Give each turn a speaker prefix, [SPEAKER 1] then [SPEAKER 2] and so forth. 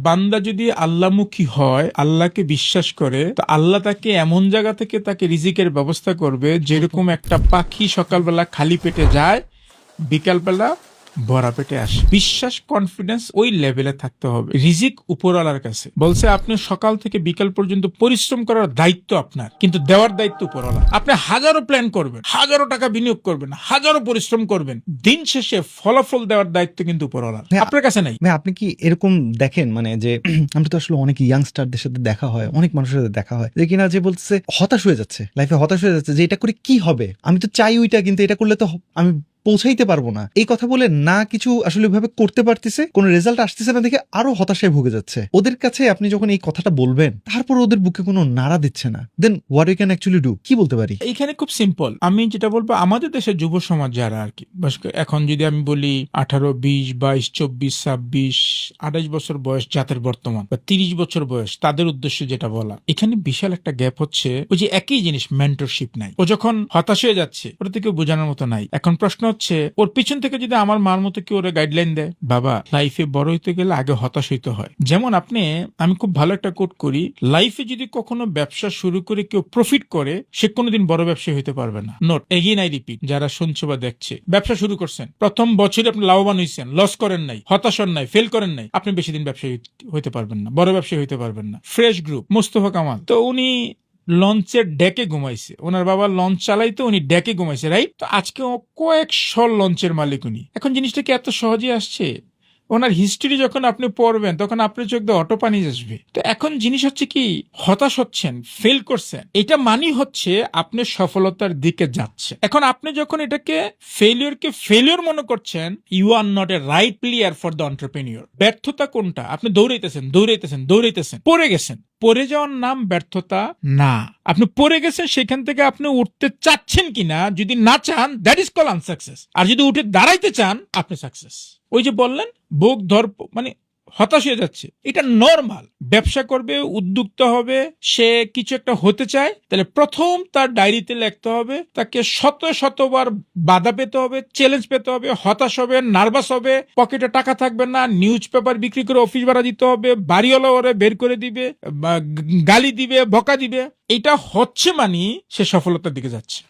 [SPEAKER 1] বান্দা যদি আল্লাহমুখী হয়, আল্লাহকে বিশ্বাস করে, তো আল্লাহ তাকে এমন জায়গা থেকে তাকে রিজিকের ব্যবস্থা করবে যেরকম একটা পাখি সকালবেলা খালি পেটে যায়, বিকালবেলা ভরা পেটে আসে। বিশ্বাস, কনফিডেন্স ওই লেভেলে থাকতে হবে। রিজিক উপরওয়ালার কাছে। বলছে আপনি সকাল থেকে বিকাল পর্যন্ত পরিশ্রম করার দায়িত্ব আপনার, কিন্তু দেওয়ার দায়িত্ব উপরওয়ালা। আপনি হাজারো প্ল্যান করবেন, হাজারো টাকা বিনিয়োগ করবেন, হাজারো পরিশ্রম করবেন, দিন শেষে ফলাফল দেওয়ার দায়িত্ব কিন্তু উপরওয়ালার, আপনার কাছে নাই।
[SPEAKER 2] আপনি কি এরকম দেখেন, মানে যে আমরা তো আসলে অনেক ইয়াংস্টারদের সাথে দেখা হয়, অনেক মানুষের সাথে দেখা হয়, যে কিনা যে বলছে হতাশ হয়ে যাচ্ছে, লাইফে হতাশ হয়ে যাচ্ছে, যে এটা করে কি হবে, আমি তো চাই ওইটা, কিন্তু এটা করলে তো আমি পৌঁছাইতে পারবো না। এই কথা বলে না কিছু আসলে ভাবে করতে পারতেছে, কোনো রেজাল্ট আসতেছে না দেখে আরো হতাশায় ভুগে যাচ্ছে। ওদের কাছে আপনি যখন এই কথাটা বলবেন, তারপর ওদের বুকে কোনো নাড়া দিচ্ছে না, then what you can actually do, কি বলতে পারি?
[SPEAKER 1] এইখানে খুব সিম্পল। আমি যেটা বলবো, আমাদের দেশের যুব সমাজ যারা আর কি, এখন যদি আমি বলি 18, 20, 22, 24, 26, 28 বছর বয়স যাদের বর্তমান, বা 30 বছর বয়স, তাদের উদ্দেশ্যে যেটা বলা, এখানে বিশাল একটা গ্যাপ হচ্ছে। ওই যে একই জিনিস, মেন্টরশিপ নাই। ও যখন হতাশ হয়ে যাচ্ছে, ওটা থেকে বোঝানোর মতো নাই। এখন প্রশ্ন হচ্ছে, ওর পিছন থেকে যদি আমার মার মতো কেউ ওরা গাইডলাইন দেয়, বাবা লাইফে বড় হইতে গেলে আগে হতাশ হইতে হয়। যেমন আমি খুব ভালো একটা কোট করি, লাইফে যদি কখনো ব্যবসা শুরু করে কেউ প্রফিট করে, সে কোনোদিন বড় ব্যবসায়ী হইতে পারবে না। নোট, এগেইন আই রিপিট, যারা শুনছে বা দেখছে, ব্যবসা শুরু করছেন, প্রথম বছরে আপনি লাভবান হয়েছেন, লস করেন নাই, হতাশ হন নাই, ফেল করেন নাই, আপনি বেশি দিন ব্যবসায়ী হইতে পারবেন না, বড় ব্যবসায়ী হইতে পারবেন না। ফ্রেশ গ্রুপ, মোস্তফা কামাল, তো উনি লঞ্চের ডেকে ঘুমাইছে, ওনার বাবা লঞ্চ চালাইতো, উনি ডেকে ঘুমাইছে, রাইট? তো আজকে কয়েকশো লঞ্চের মালিক উনি। এখন জিনিসটা কি এত সহজে আসছে? ওনার হিস্ট্রি যখন আপনি পড়বেন, তখন আপনার চোখ দিয়ে অটো পানি আসবে। তো এখন জিনিস হচ্ছে কি, হতাশ হচ্ছেন, ফেল করছেন, এটা মানি হচ্ছে আপনি সফলতার দিকে যাচ্ছে। এখন আপনি যখন এটাকে ফেলিওর মনে করছেন, you are not a right player for the entrepreneur. ব্যর্থতা কোনটা? আপনি দৌড়াইতেছেন, পড়ে গেছেন। পড়ে যাওয়ার নাম ব্যর্থতা না। আপনি পড়ে গেছেন, সেখান থেকে আপনি উঠতে চাচ্ছেন কিনা, যদি না চান, দ্যাট ইজ কল আনসাকসেস। আর যদি উঠে দাঁড়াইতে চান, আপনি সাকসেস। ওই যে বললেন, বুক ধর, মানে হতাশ হয়ে যাচ্ছে, এটা নরমাল। ব্যবসা করবে, উদ্যোক্তা হবে, সে কিছু একটা হতে চায়, তাহলে প্রথম তার ডায়েরিতে লিখতে হবে, তাকে শতবার বাধা পেতে হবে, চ্যালেঞ্জ পেতে হবে, হতাশ হবে, নার্ভাস হবে, পকেটে টাকা থাকবে না, নিউজ পেপার বিক্রি করে অফিস ভাড়া দিতে হবে, বাড়িওয়ালা ওরে বের করে দিবে, গালি দিবে, বকা দিবে। এটা হচ্ছে মানে সে সফলতার দিকে যাচ্ছে।